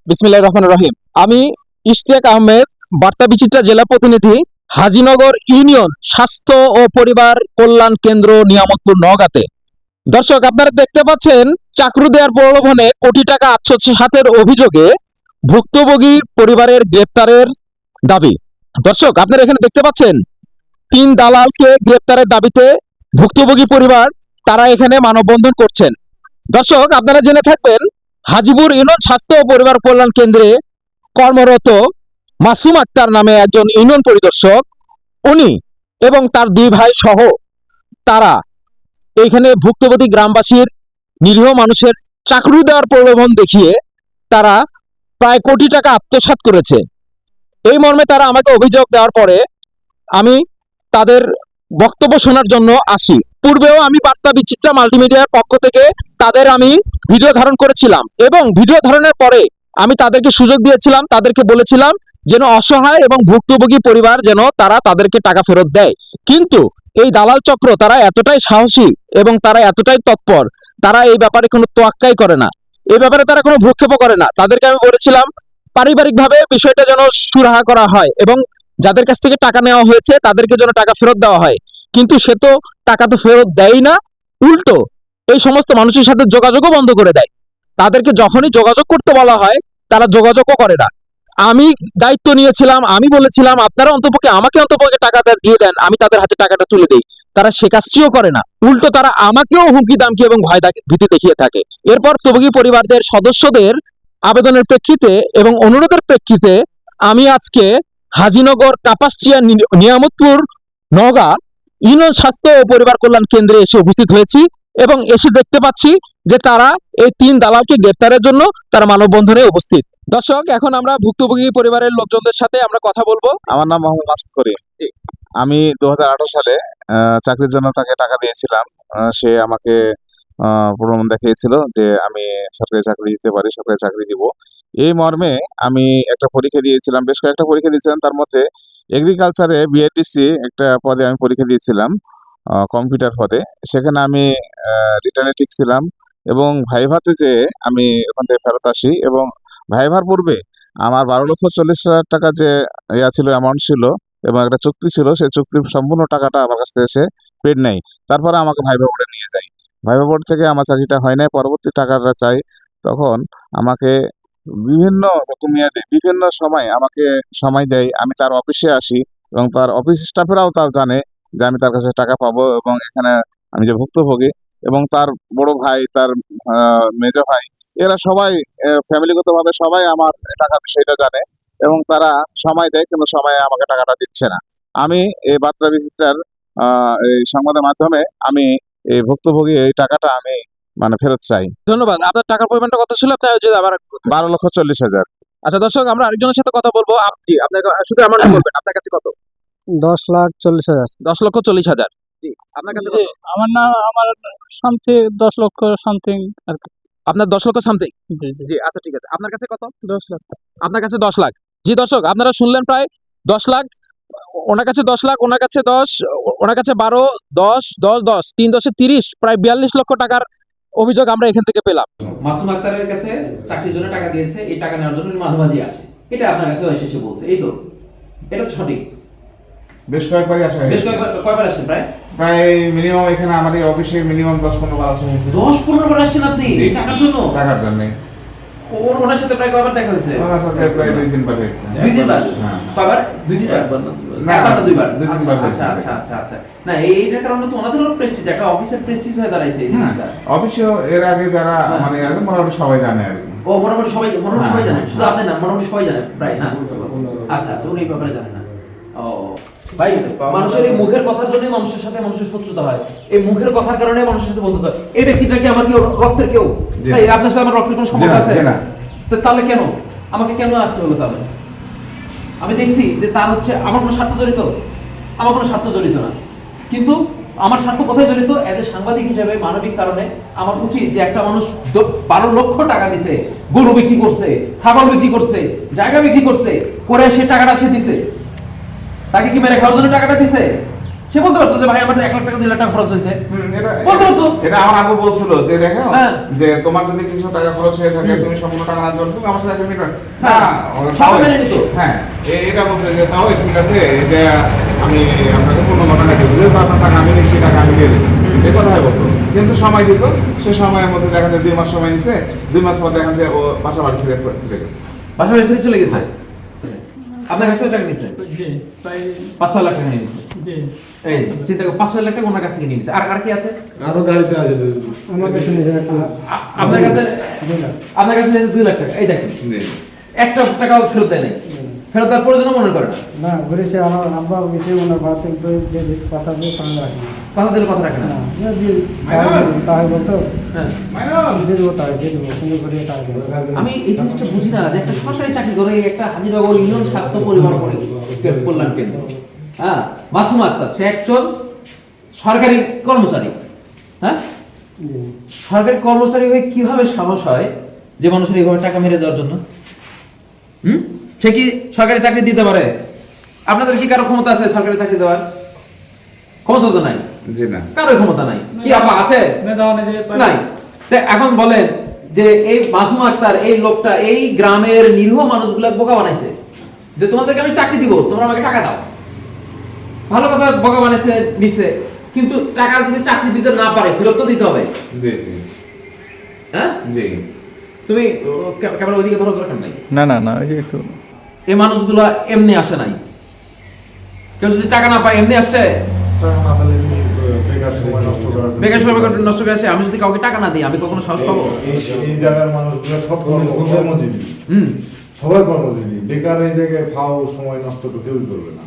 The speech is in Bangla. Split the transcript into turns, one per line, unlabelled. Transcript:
বিসমিল্লাহির রহমানির রহিম। আমি ইশতিয়াক আহমেদ, বার্তা বিচিত্রা জেলা প্রতিনিধি, হাজিনগর ইউনিয়ন স্বাস্থ্য ও পরিবার কল্যাণ কেন্দ্র, নিয়ামতপুর, নওগাঁতে। দর্শক, আপনারা দেখতে পাচ্ছেন চাকরি দেওয়ার প্রলোভনে কোটি টাকা আত্মসাতের অভিযোগে ভুক্তভোগী পরিবারের গ্রেপ্তারের দাবি। দর্শক, আপনারা এখানে দেখতে পাচ্ছেন 3 দালালকে গ্রেপ্তারের দাবিতে ভুক্তভোগী পরিবার তারা এখানে মানববন্ধন করছেন। দর্শক, আপনারা জেনে থাকবেন হাজিপুর ইউনিয়ন স্বাস্থ্য ও পরিবার কল্যাণ কেন্দ্রে কর্মরত মাসুম আক্তার নামে একজন ইউনিয়ন পরিদর্শক, উনি এবং তার 2 ভাই সহ তারা এইখানে ভুক্তভোগী গ্রামবাসীর নিরীহ মানুষের চাকরি দেওয়ার প্রলোভন দেখিয়ে তারা প্রায় কোটি টাকা আত্মসাৎ করেছে। এই মর্মে তারা আমাকে অভিযোগ দেওয়ার পরে আমি তাদের বক্তব্য শোনার জন্য আসি। পূর্বেও আমি বার্তা বিচিত্রা মাল্টিমিডিয়ার পক্ষ থেকে তাদের আমি ভিডিও ধারণ করেছিলাম এবং ভিডিও ধারণের পরে আমি তাদেরকে সুযোগ দিয়েছিলাম, তাদেরকে বলেছিলাম যেন অসহায় এবং ভুক্তভোগী পরিবার যেন তারা তাদেরকে টাকা ফেরত দেয়। কিন্তু এই দালাল চক্র তারা এতটাই সাহসী এবং তারা এতটাই তৎপর, তারা এই ব্যাপারে কোনো তোয়াক্কাই করে না, এই ব্যাপারে তারা কোনো ভ্রুক্ষেপও করে না। তাদেরকে আমি বলেছিলাম পারিবারিকভাবে বিষয়টা যেন সুরাহা করা হয় এবং যাদের কাছ থেকে টাকা নেওয়া হয়েছে তাদেরকে যেন টাকা ফেরত দেওয়া হয়। কিন্তু সে তো টাকা তো ফেরত দেয় না, উল্টো এই সমস্ত মানুষের সাথে যোগাযোগও বন্ধ করে দেয়। তাদেরকে যখনই যোগাযোগ করতে বলা হয় তারা যোগাযোগও করে না। আমি দায়িত্ব নিয়েছিলাম, আমি বলেছিলাম আপনারা অন্তপক্ষে আমাকে অন্তপক্ষে টাকাটা দিয়ে দেন, আমি তাদের হাতে টাকাটা তুলে দিই। তারা সে কাজটিও করে না, উল্টো তারা আমাকেও হুমকি দামকি এবং ভীতি দেখিয়ে থাকে। এরপর ভুক্তভোগী পরিবারদের সদস্যদের আবেদনের প্রেক্ষিতে এবং অনুরোধের প্রেক্ষিতে আমি আজকে হাজিনগর কাপাসিয়া নিয়ামতপুর নওগাঁ ইউনিয়ন স্বাস্থ্য ও পরিবার কল্যাণ কেন্দ্রে এসে উপস্থিত হয়েছি এবং এসে দেখতে পাচ্ছি যে তারা এই 3 দালালকে গ্রেপ্তারের জন্য তারা মানববন্ধনে উপস্থিত। দর্শক, এখন আমরা ভুক্তভোগী পরিবারের লোকজনদের সাথে আমরা কথা বলবো।
আমার নাম মোহাম্মদ মাসুদ করিম।
জি।
আমি 2018 সালে চাকরির জন্য তাকে টাকা দিয়েছিলাম। সে আমাকে প্রলোভন দেখিয়েছিল যে আমি সরকারি চাকরি দিতে পারি, সরকারি চাকরি দিব। এই মর্মে আমি একটা পরীক্ষা দিয়েছিলাম, বেশ কয়েকটা পরীক্ষা দিয়েছিলাম। তার মধ্যে এগ্রিকালচারে বিএডিসি একটা পদে আমি পরীক্ষা দিয়েছিলাম, কম্পিউটার পদে। সেখানে আমি রিটার্নে টিকছিলাম এবং ভাইভাতে যে আমি ওখান থেকে ফেরত আসি এবং ভাইভার পূর্বে আমার 12,40,000 টাকা যে ছিল, অ্যামাউন্ট ছিল এবং একটা চুক্তি ছিল, সেই চুক্তির সম্পূর্ণ টাকাটা আমার কাছ থেকে সে পেড নেই। তারপরে আমাকে ভাইভা বোর্ডে নিয়ে যায়। ভাইভা বোর্ড থেকে আমার চাকরিটা হয় নাই, পরবর্তী টাকাটা চাই। তখন আমাকে বিভিন্ন রকম মেয়াদে বিভিন্ন সময় আমাকে সময় দেয়। আমি তার অফিসে আসি এবং তার অফিস স্টাফেরাও তার জানে যে আমি তার কাছে টাকা পাবো এবং এখানে আমি যে ভুক্তভোগী এবং তার বড় ভাই, তার মেজো ভাই, এরা সবাই ফ্যামিলিগতভাবে সবাই আমার টাকা বিষয়টা জানে এবং তারা সময় দেয়, কিন্তু সময়ে আমাকে টাকাটা দিচ্ছে না। আমি এই বার্তা বিচিত্রার এই সংবাদের মাধ্যমে আমি এই ভুক্তভোগী এই টাকাটা আমি মানে ফেরত চাই।
ধন্যবাদ। আপনার টাকার পরিমাণটা কত ছিল? আপনি যদি আবার
12,40,000।
আচ্ছা দর্শক, আমরা আরেকজনের সাথে কথা বলবো। আপনি আপনাকে শুধু আমার নাম বলবেন, আপনার কাছে কত?
10,40,000।
10,40,000। জি, আপনার কাছে কত?
আমার সামথিং 10 লক্ষ সামথিং আর কি।
আপনার 10 লক্ষ সামথিং।
জি জি
জি, আচ্ছা ঠিক আছে। আপনার কাছে কত?
10 লাখ।
আপনার কাছে 10 লাখ। জি দর্শক, আপনারা শুনলেন প্রায় 10 লাখ, ওনার কাছে 10 লাখ, ওনার কাছে 10, ওনার কাছে 12, 10, 10, 10, 3 10 30, প্রায় 42 লক্ষ টাকার অভিযোগ আমরা এখান থেকে পেলাম।
মাসুম আক্তারের কাছে চাকরির জন্য টাকা দিয়েছে, এই টাকা নেওয়ার জন্য মাঝে মাঝে আসে, এটা আপনার কাছে এসে বলছে, এই তো এটা তো সঠিক।
বেশ কয়েকবারই আসা
বেশ কয়বার আসছেন?
প্রায় মিনিমাম এখানে আমাদের অফিসে মিনিমাম 10-15 বার আসা হয়েছে।
10-15 বার আসছেন আপনি এই টাকার জন্য?
টাকার জন্য
ওনার সাথে প্রায় কয়বার দেখা হয়েছে?
ওনার সাথে প্রায় 2-3 বার হয়েছে।
2-3 বার?
হ্যাঁ।
কয়বার? 2-3 বার?
না,
একবার না 2 বার?
2-3 বার হয়েছে।
আচ্ছা আচ্ছা আচ্ছা আচ্ছা। না এইটার কারণে তো ওনাদেরও প্রেস্টিজ, একটা অফিসের প্রেস্টিজ হয়ে দাঁড়াইছে এই জিনিসটা।
অফিসেও এর আগে যারা মানে মোটামুটি সবাই জানে আর কি।
ও মোটামুটি সবাই জানে, শুধু আপনি না, মোটামুটি সবাই জানে প্রায়, না? আচ্ছা আচ্ছা, উনি এই ব্যাপারে জানে না। ও ভাই, মানুষের এই মুখের কথার জন্যই মানুষের সাথে মানুষের শত্রুতা হয়, এই মুখের কথার কারণে মানুষের সাথে বন্ধুত্ব হয়। এই ব্যক্তিটা কি আমার কেউ রক্তের কেউ? ভাই, আপনার সাথে আমার রক্তের কোনো সম্পর্ক আছে? তাহলে কেন আমাকে কেন আসতে হলো? তাহলে আমি দেখছি যে তার হচ্ছে আমার কোনো স্বার্থ জড়িত, আমার কোনো স্বার্থ জড়িত না, কিন্তু আমার স্বার্থ কোথায় জড়িত? এজ এ সাংবাদিক হিসেবে মানবিক কারণে আমার উচিত যে একটা মানুষ 12 লক্ষ টাকা দিছে, গরু বিক্রি করছে, ছাগল বিক্রি করছে, জায়গা বিক্রি করছে, করে সে টাকাটা সে দিছে, তাকে কি মেরে খাওয়ার জন্য টাকাটা দিছে? সে বলতে পারতো যে ভাই আমার 1 লাখ টাকা 2 লাখ টাকা খরচ হয়েছে,
এটা
বলতে পারতো।
এটা আমার আব্বু বলছিল যে দেখো
হ্যাঁ।
যে তোমার যদি কিছু টাকা খরচ হয়ে থাকে তুমি সম্পূর্ণ টাকা না দিতে তুমি আমার সাথে একটা মিটার
হ্যাঁ, সবাই মেনে নিত।
হ্যাঁ এটা বলছে যে তাও ঠিক আছে, এটা আমি আপনাকে 15 টাকা দিয়ে দিলে তো আপনার টাকা আমি নিচ্ছি, টাকা আমি দিয়ে দেবো, এই কথাই বলতো। কিন্তু সময় দিত, সে সময়ের মধ্যে দেখা যায় 2 মাস সময় নিছে, 2 মাস পর দেখা যায় ও বাসা বাড়ি ছেড়ে চলে গেছে।
বাসা বাড়ি ছেড়ে চলে গেছে, আপনার কাছ থেকে টাকা নিয়েছে
জি প্রায়
5-6 লাখ টাকা নিয়েছে।
জি
এই যে, চিন্তা করো 5-6 লাখ টাকা ওনার কাছ থেকে নিয়ে নিয়েছে। আর কি আছে
আরো গাড়িতে আছে
আমার কাছে
আপনার কাছে? আপনার কাছে নিয়েছে 2 লাখ টাকা। এই দেখেন,
জি।
1 টাকাও ফেরত দেয় নাই, ফেরত দেওয়ার প্রয়োজন মনে করে না।
না ঘুরেছে আমার আব্বা গেছে ওনার ভাড়াতে যে কথা দিয়ে পানি রাখি
কথা দিলে কথা রাখে না।
তাই বলতো
হ্যাঁ।
দিয়ে দেবো তাই দিয়ে দেবো সুন্দর করে তাই
আমি এই জিনিসটা বুঝি না যে একটা সরকারি চাকরি করে একটা হাজিরনগর ইউনিয়ন স্বাস্থ্য পরিবার কল্যাণ কেন্দ্র, হ্যাঁ, মাসুম আক্তার, সে একজন সরকারি কর্মচারী। হ্যাঁ, সরকারি কর্মচারী হয়ে কিভাবে সাহস হয় যে মানুষের এইভাবে টাকা মেরে দেওয়ার জন্য? সে কি সরকারি চাকরি দিতে পারে? আপনাদের কি কারো ক্ষমতা আছে সরকারি চাকরি দেওয়ার? ক্ষমতা তো নাই,
জি না।
কারো ক্ষমতা নাই। কি আপা আছে?
দেওয়া
নাই। তা এখন বলেন যে এই মাসুম আক্তার এই লোকটা এই গ্রামের নিরীহ মানুষগুলো বোকা বানাইছে যে তোমাদেরকে আমি চাকরি দিব, তোমরা আমাকে টাকা দাও। ভালো কথা, বোকা বানাইছে, নিছে, কিন্তু টাকা যদি চাকরি দিতে না পারে ফেরত তো দিতে হবে।
জি জি
হ্যাঁ,
জি।
তুমি ক্যামেরা ওইদিকে ধরো, দরকার নাই।
না না না ওই যে একটু
এই মানুষগুলো এমনি আসে নাই, কেউ যদি টাকা না পায় এমনি আসছে, বেকার সময় নষ্ট করে আসে। আমি যদি কাউকে টাকা না দিই আমি কখনো সাহস পাবো?
এই জায়গার মানুষগুলো সব কর্মজীবী,
হুম,
সবাই কর্মজীবী, বেকার এই জায়গায় ফাও সময় নষ্ট তো কেউই করবে না।